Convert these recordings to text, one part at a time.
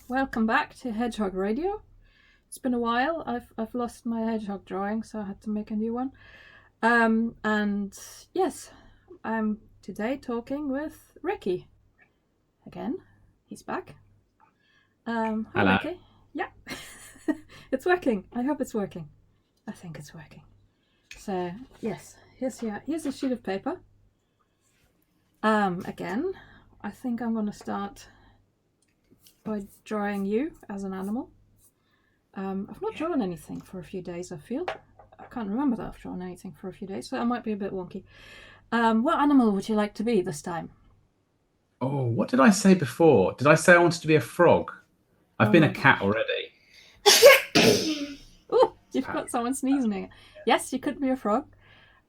Welcome back to Hedgehog Radio. It's been a while. I've lost my hedgehog drawing, so I had to make a new one. And yes, I'm today talking with Ricky again. He's back. Hi, Hello. Ricky. Yeah, it's working. I hope it's working. I think it's working. So yes, here's a sheet of paper. Again, I think I'm going to start by drawing you as an animal. I've not drawn anything for a few days, I feel. I can't remember that I've drawn anything for a few days, so that might be a bit wonky. What animal would you like to be this time? Oh, what did I say before? Did I say I wanted to be a frog? I've been a cat already. Oh, you've got someone sneezing. Yes, you could be a frog.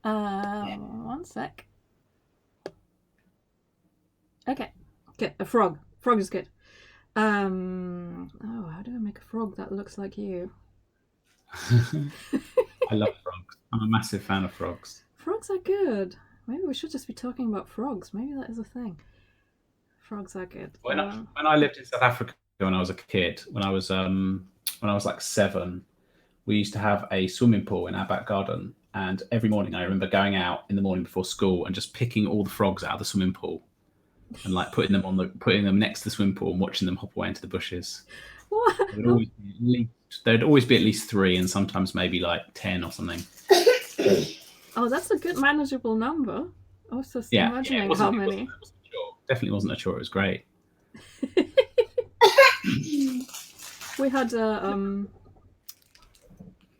One sec. Okay, a frog. Frog is good. How do I make a frog that looks like you? I love frogs. I'm a massive fan of frogs. Frogs are good. Maybe we should just be talking about frogs. Maybe that is a thing. Frogs are good. When I lived in South Africa when I was a kid, when I was like 7, we used to have a swimming pool in our back garden, and every morning I remember going out in the morning before school and just picking all the frogs out of the swimming pool and like putting them next to the swimming pool and watching them hop away into the bushes. What? There'd always be at least 3, and sometimes maybe like 10 or something. Oh, that's a good manageable number. I was just imagining how many. Definitely wasn't a chore. It was great. We had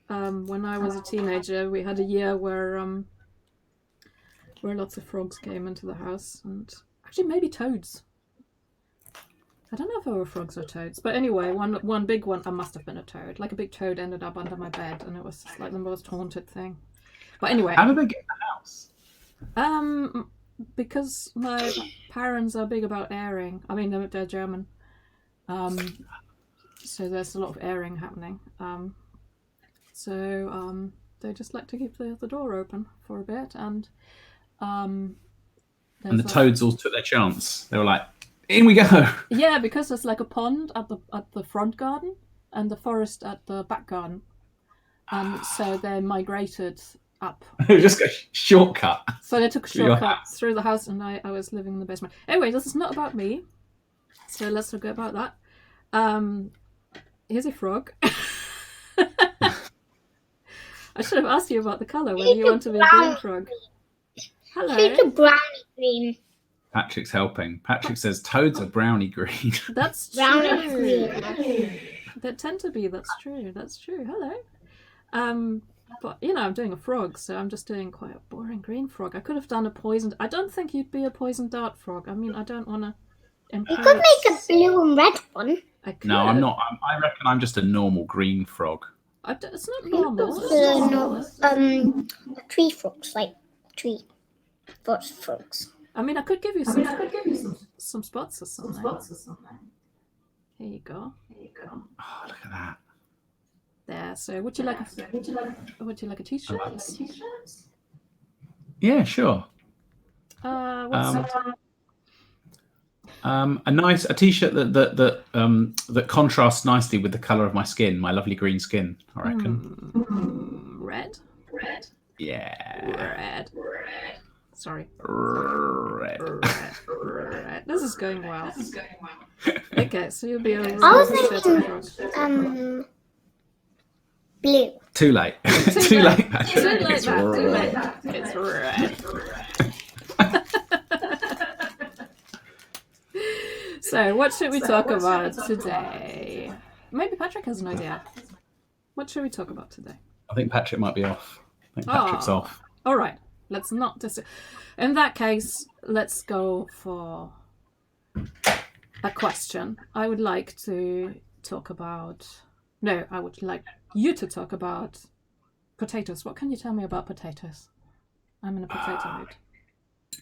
when I was a teenager, we had a year where lots of frogs came into the house, and actually maybe toads. I don't know if they were frogs or toads, but anyway, one big one, I must have been a toad. Like a big toad ended up under my bed, and it was just like the most haunted thing. But anyway, how did they get in the house? Because my parents are big about airing. I mean, they're German, so there's a lot of airing happening. So they just like to keep the door open for a bit, and the toads all took their chance. They were like, "In we go!" Yeah, because there's like a pond at the front garden and the forest at the back garden, so they migrated up. Just go shortcut. So they took a shortcut through the house, and I was living in the basement. Anyway, this is not about me, so let's forget about that. Here's a frog. I should have asked you about the colour, whether you want to be a green frog. Hello. It's a brownie green. Patrick's helping. Patrick says toads are brownie green. That's brownie true. green. They tend to be. That's true. Hello. But I'm doing a frog, so I'm just doing quite a boring green frog. I could have done a poisoned. I don't think you'd be a poisoned dart frog. I mean, I don't want to. You could make a blue and red one. No, I'm not. I reckon I'm just a normal green frog. It's not normal. Tree frogs, like tree frogs. I mean, I could give you some spots or something. Here you go. Oh, look at that. There. So, would you like a t-shirt? Yeah, sure. What's a t-shirt that contrasts nicely with the colour of my skin, my lovely green skin, I reckon. Red. Yeah. Red. Sorry. Red. This is going well. Okay, so you'll be a I was thinking blue. Too late. Too late. It's red. It's red. So, what should we talk about today? Maybe Patrick has an idea. What should we talk about today? I think Patrick might be off. I think Patrick's off. All right. Let's not in that case, let's go for a question. I would like to talk about. No, I would like you to talk about potatoes. What can you tell me about potatoes? I'm in a potato mood.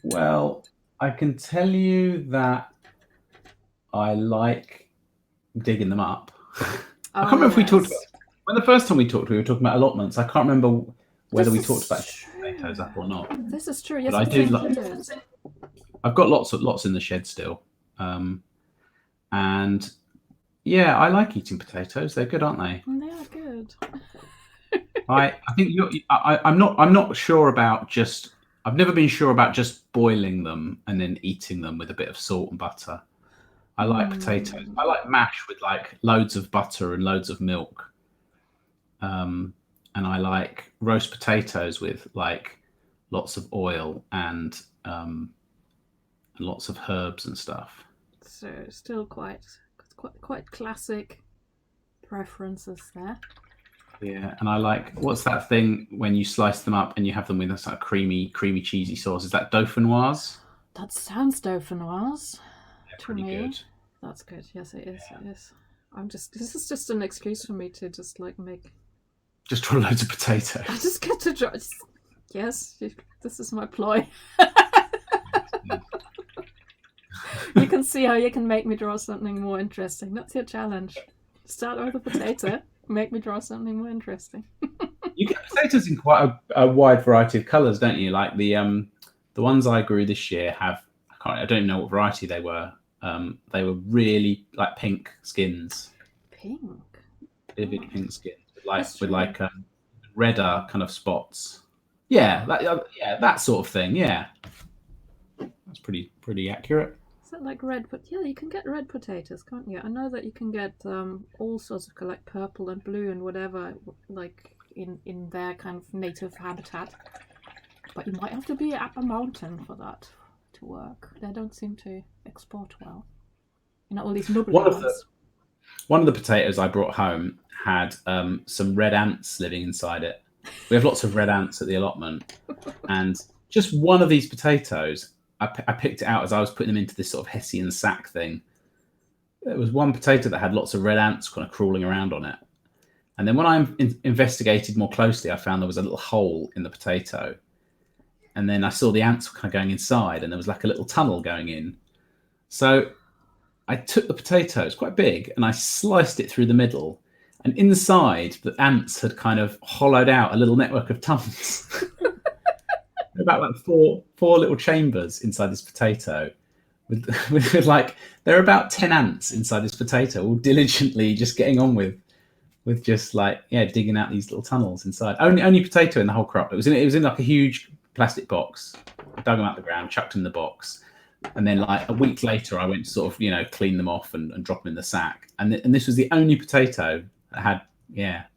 Well, I can tell you that I like digging them up. I can't remember if we talked about when the first time we talked. We were talking about allotments. I can't remember whether we talked about potatoes up or not. This is true. Yes, but I do like. I've got lots in the shed still, and Yeah, I like eating potatoes. They're good, aren't they? And they are good. I think I'm not sure about just. I've never been sure about just boiling them and then eating them with a bit of salt and butter. I like potatoes. I like mash with like loads of butter and loads of milk. And I like roast potatoes with like lots of oil and lots of herbs and stuff. So still quite classic preferences there. Yeah, and I like what's that thing when you slice them up and you have them with a sort of creamy, cheesy sauce? Is that dauphinoise? That sounds dauphinoise They're to pretty me. good. That's good. Yes, it is. It is. This is just an excuse for me to just like make. Just draw loads of potatoes. I just get to draw. Yes, this is my ploy. You can see how you can make me draw something more interesting. That's your challenge. Start with a potato. Make me draw something more interesting. You get potatoes in quite a wide variety of colours, don't you? Like the ones I grew this year have I don't know what variety they were. They were really like pink skins, Pink. vivid pink skins, That's with true. like redder kind of spots. Yeah, that sort of thing. Yeah, that's pretty accurate. Is that like red? But yeah, you can get red potatoes, can't you? I know that you can get all sorts of like purple and blue and whatever, like in their kind of native habitat. But you might have to be up a mountain for that to work. They don't seem to export well. You know, all these nubbly ones. One of the potatoes I brought home had some red ants living inside it. We have lots of red ants at the allotment, and just one of these potatoes, I picked it out as I was putting them into this sort of Hessian sack thing. There was one potato that had lots of red ants kind of crawling around on it. And then when I investigated more closely, I found there was a little hole in the potato. And then I saw the ants were kind of going inside, and there was like a little tunnel going in. So I took the potato, it's quite big, and I sliced it through the middle. And inside, the ants had kind of hollowed out a little network of tunnels. About like four little chambers inside this potato. With like, there are about 10 ants inside this potato, all diligently just getting on with just like, yeah, digging out these little tunnels inside. Only potato in the whole crop. It was in like a huge plastic box. I dug them out of the ground, chucked them in the box. And then like a week later, I went to sort of, clean them off and drop them in the sack. And this was the only potato that had, that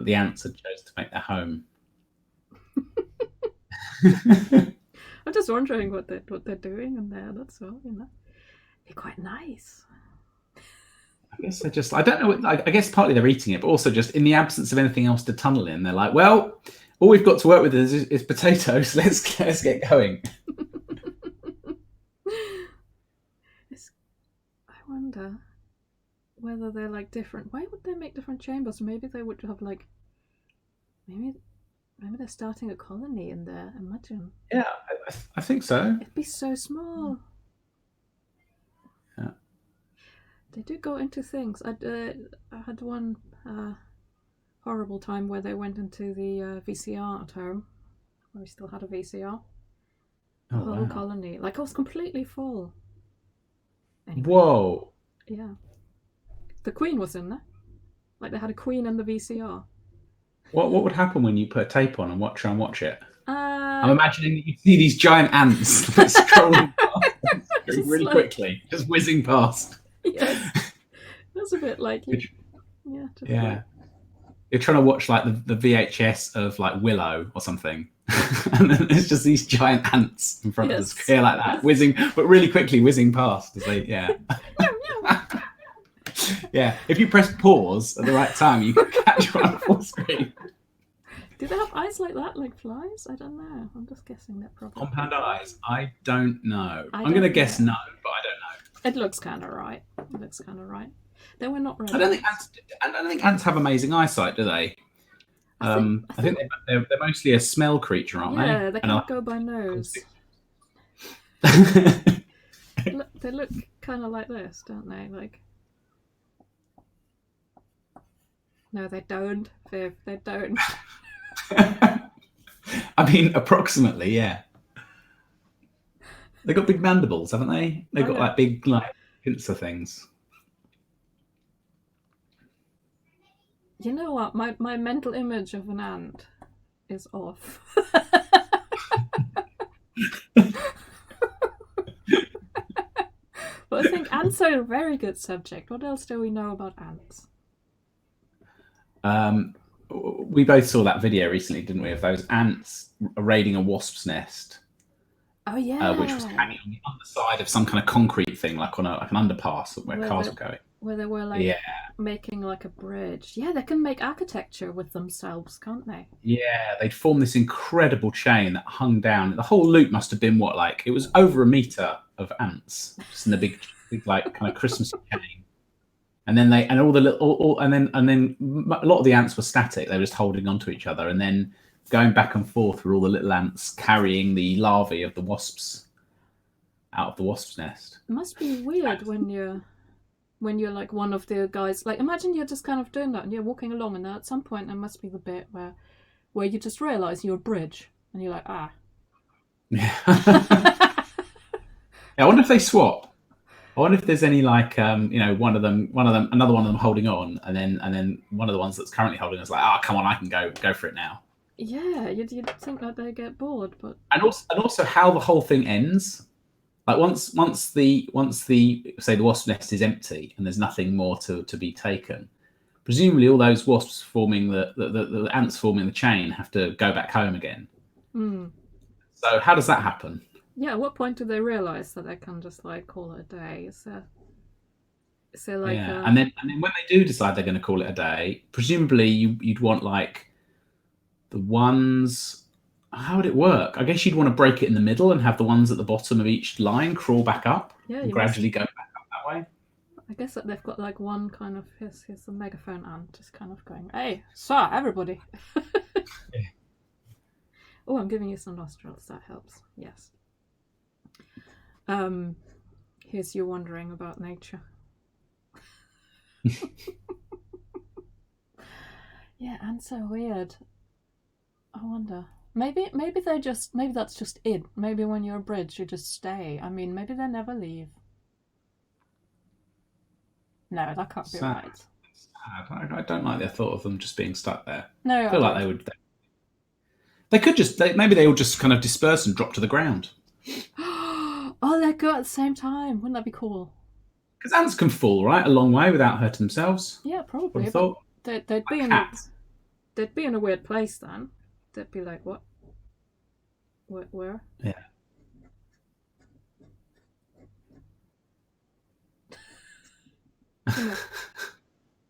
the ants had chosen to make their home. I'm just wondering what they're doing in there. That's all, They're quite nice. I guess they're just, I don't know, I guess partly they're eating it, but also just in the absence of anything else to tunnel in, they're like, well, all we've got to work with is potatoes. Let's get going. I wonder whether they're like different. Why would they make different chambers? Maybe they would have like, maybe they're starting a colony in there. Imagine. Yeah, I think so. It'd be so small. Yeah. They do go into things. I had one horrible time where they went into the VCR at home. We still had a VCR. The whole colony. Like, it was completely full. Anyway, whoa. Yeah. The Queen was in there. Like, they had a Queen in the VCR. What would happen when you put a tape on and watch it? I'm imagining that you see these giant ants scrolling past really quickly, just whizzing past. Yes. That's a bit like you. Yeah. You're trying to watch like the VHS of like Willow or something. And then there's just these giant ants in front of the screen like that, whizzing, but really quickly whizzing past as they, yeah. If you press pause at the right time, you can catch one full screen. Do they have eyes like that, like flies? I don't know. I'm just guessing that probably. Compound eyes? I don't know. I'm going to guess no, but I don't know. It looks kind of right. They were not. I don't think ants have amazing eyesight, do they? I think they're mostly a smell creature, aren't they? Yeah, they can't go by nose. They look kind of like this, don't they? Like. No, they don't, Viv. They don't. I mean, approximately, yeah. They've got big mandibles, haven't they? They've got like big, like pincer things. You know what? My mental image of an ant is off. But I think ants are a very good subject. What else do we know about ants? We both saw that video recently, didn't we, of those ants raiding a wasp's nest, Oh yeah, which was hanging on the underside of some kind of concrete thing, like on an underpass where cars were going. where they were like making like a bridge. Yeah, they can make architecture with themselves, can't they? Yeah, they'd formed this incredible chain that hung down. The whole loop must have been it was over a meter of ants, just in the big like kind of Christmas chain. And then a lot of the ants were static. They were just holding onto each other, and then going back and forth with all the little ants carrying the larvae of the wasps out of the wasp's nest. It must be weird when you're like one of the guys. Like, imagine you're just kind of doing that and you're walking along, and then at some point there must be the bit where you just realise you're a bridge, and you're like, ah. Yeah. I wonder if they swap. I wonder if there's any another one of them holding on, and then one of the ones that's currently holding is like, come on, I can go for it now. Yeah, you'd think that they get bored, but and also how the whole thing ends. Like once the say the wasp nest is empty and there's nothing more to be taken, presumably all those wasps forming the ants forming the chain have to go back home again. Mm. So how does that happen? Yeah, at what point do they realise that they can just like call it a day? So like and then when they do decide they're going to call it a day, presumably you'd want like the ones. How would it work? I guess you'd want to break it in the middle and have the ones at the bottom of each line crawl back up and gradually go back up that way. I guess that they've got like one kind of here's the megaphone ant just kind of going, "Hey, sir, everybody." Yeah. Oh, I'm giving you some nostrils. That helps. Yes. Here's you wondering about nature. Yeah, ants are weird. I wonder. Maybe that's just it. Maybe when you're a bridge, you just stay. I mean, maybe they never leave. No, that can't be right. Sad. I don't like the thought of them just being stuck there. No, I feel like they would. They could maybe they all just kind of disperse and drop to the ground. Oh, they go at the same time. Wouldn't that be cool? Because ants can fall a long way without hurting themselves. Yeah, probably. But they'd be in a weird place then. They'd be like, what? Where? Yeah.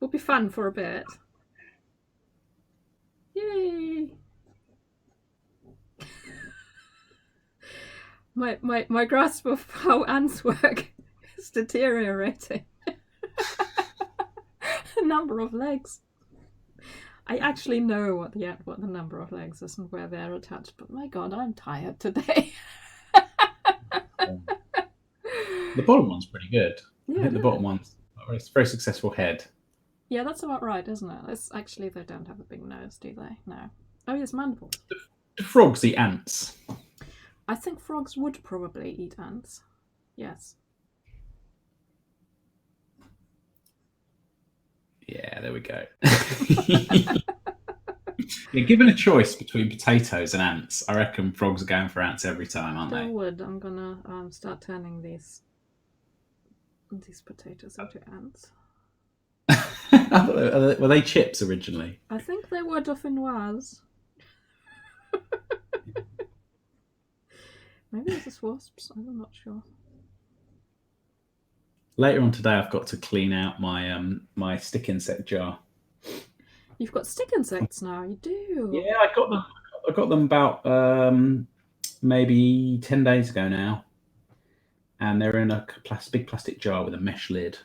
Would be fun for a bit. Yay! My grasp of how ants work is deteriorating. The number of legs. I actually know what the number of legs is and where they're attached, but my God, I'm tired today. The bottom one's pretty good. Yeah, I think the bottom one's a very successful head. Yeah, that's about right, isn't it? It's actually, they don't have a big nose, do they? No. Oh, yes, mandible. Do frogs eat ants? I think frogs would probably eat ants. Yes. Yeah, there we go. Yeah, given a choice between potatoes and ants, I reckon frogs are going for ants every time, aren't they? They would. I'm gonna start turning these potatoes into ants. Were they chips originally? I think they were dauphinoise. Maybe it's just wasps. I'm not sure. Later on today, I've got to clean out my my stick insect jar. You've got stick insects now. You do. Yeah, I got them about maybe 10 days ago now, and they're in a big plastic jar with a mesh lid,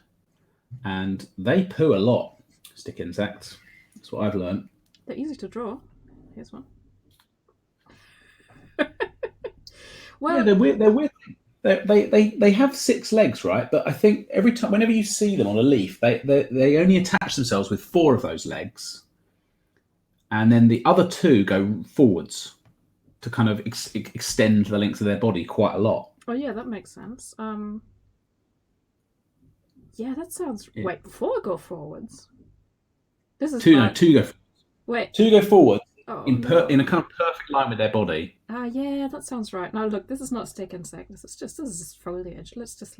and they poo a lot. Stick insects. That's what I've learned. They're easy to draw. Here's one. Well, yeah, they're weird. They're weird. They have 6 legs, right? But I think every time, whenever you see them on a leaf, they only attach themselves with 4 of those legs, and then the other 2 go forwards to kind of extend the length of their body quite a lot. Oh yeah, that makes sense. Yeah, that sounds. Yeah. Wait, 4 go forwards. This is Two bad. go. Wait. Two go forward Oh, in no. a kind of perfect line with their body. Yeah, that sounds right. Now look, this is not stick insect. This is just foliage. Let's just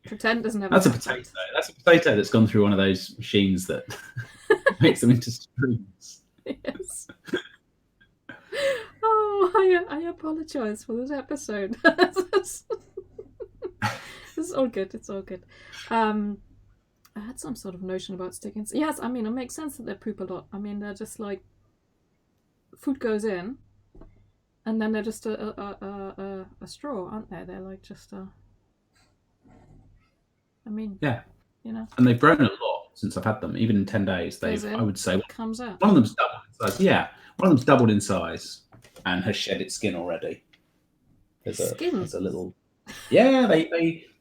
pretend this never That's a happened. potato. That's a potato that's gone through one of those machines that makes them into strings. Yes. Oh, I apologize for this episode. This is all good. It's all good. I had some sort of notion about stick insects. Yes, I mean, it makes sense that they poop a lot. I mean, they're just like food goes in, and then they're just a straw, aren't they? They're like just a. I mean, Yeah. You know. And they've grown a lot since I've had them. Even in 10 days, I would say, comes out. One of them's doubled in size. Yeah, one of them's doubled in size and has shed its skin already. There's a little. Yeah,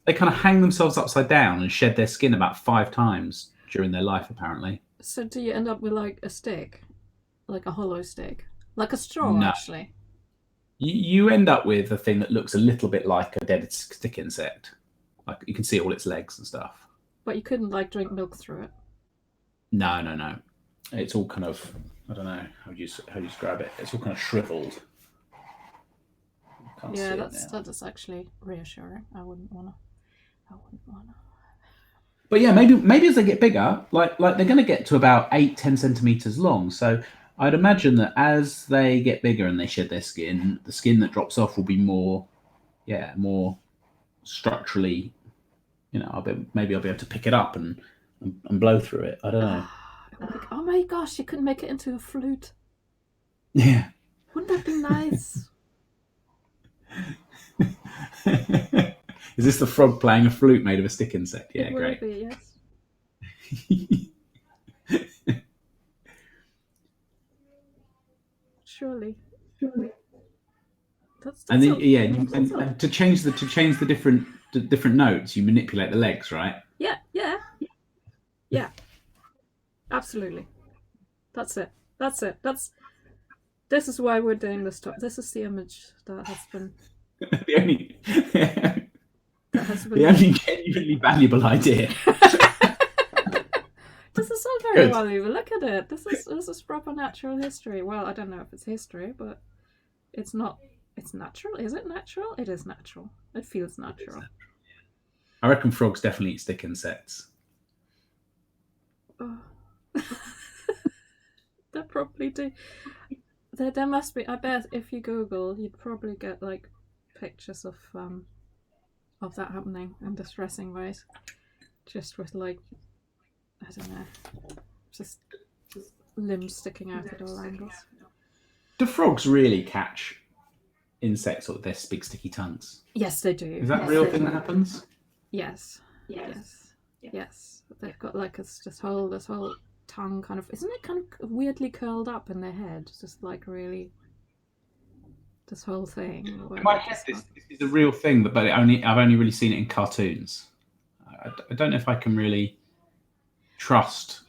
they kind of hang themselves upside down and shed their skin about 5 times during their life, apparently. So do you end up with like a stick, like a hollow stick, like a straw? No. Actually, you end up with a thing that looks a little bit like a dead stick insect. Like you can see all its legs and stuff. But you couldn't like drink milk through it. No. It's all kind of, I don't know how do you describe it. It's all kind of shriveled. Yeah, that is actually reassuring. I wouldn't wanna. But yeah, maybe as they get bigger, like they're going to get to about 8-10 centimeters long. So I'd imagine that as they get bigger and they shed their skin, the skin that drops off will be more structurally. Maybe I'll be able to pick it up and blow through it. I don't know. Oh my gosh, you could make it into a flute. Yeah. Wouldn't that be nice? Is this the frog playing a flute made of a stick insect? Yeah, it great. Be, yes. Surely. And to change the different notes, you manipulate the legs, right? Yeah. Absolutely. That's it. This is why we're doing this talk. This is the image that has been the only genuinely valuable idea. This is not very valuable. Look at it. This is proper natural history. Well, I don't know if it's history, but it's not. It's natural. Is it natural? It is natural. It feels natural. I reckon frogs definitely eat stick insects. Oh. They probably do. There must be. I bet if you Google, you'd probably get like pictures of that happening in distressing ways. Just with like, I don't know, just limbs sticking out at all angles. Do frogs really catch insects with their big sticky tongues? Yes, they do. Is that a real thing that happens? Yes. They've got like this whole tongue kind of, isn't it kind of weirdly curled up in their head? Just like really, this whole thing. In my head, this is a real thing, but I've only really seen it in cartoons. I don't know if I can really trust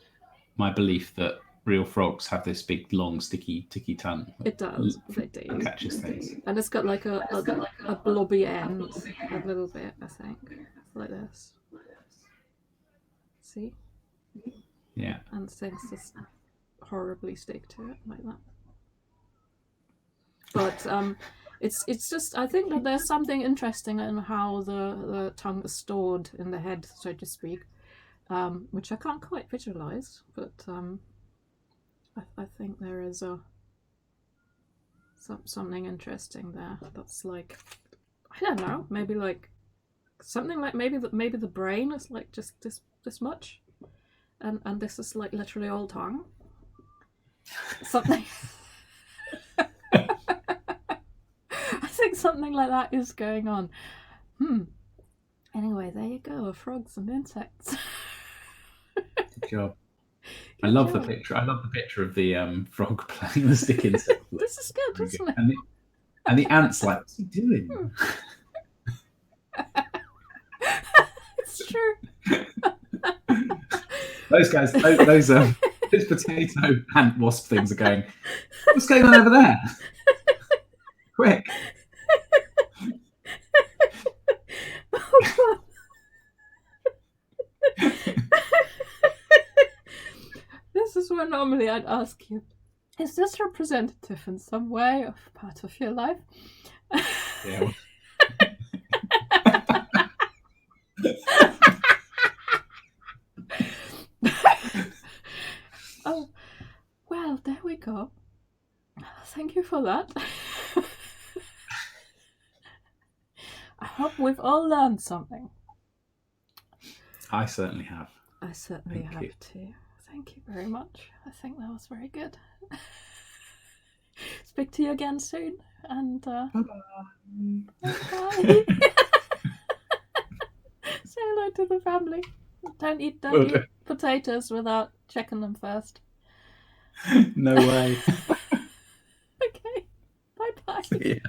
my belief that real frogs have this big, long, sticky tongue. It does. They do. That catches things. And it's got like a blobby end, a little bit, I think, like this. See? Yeah. And things just horribly stick to it like that. But it's just, I think that there's something interesting in how the tongue is stored in the head, so to speak, which I can't quite visualize, but I think there is something interesting there. That's like, I don't know, maybe like something like maybe the brain is like just this much, and this is like literally all tongue. Something. I think something like that is going on. Anyway, there you go. Frogs and insects. Good job. I love the picture. I love the picture of the frog playing the stick insect. This is good, isn't it? And the ant's like, what's he doing? It's true. Those guys, those potato ant wasp things are going, what's going on over there? Quick. Oh, God. where normally I'd ask you, is this representative in some way of part of your life? Yeah. Oh, well, there we go. Thank you for that. I hope we've all learned something. I certainly have. I certainly Thank have you. too. Thank you very much. I think that was very good. Speak to you again soon. And bye. Say hello to the family. Don't eat potatoes without checking them first. No way. Okay. Bye bye. Yeah.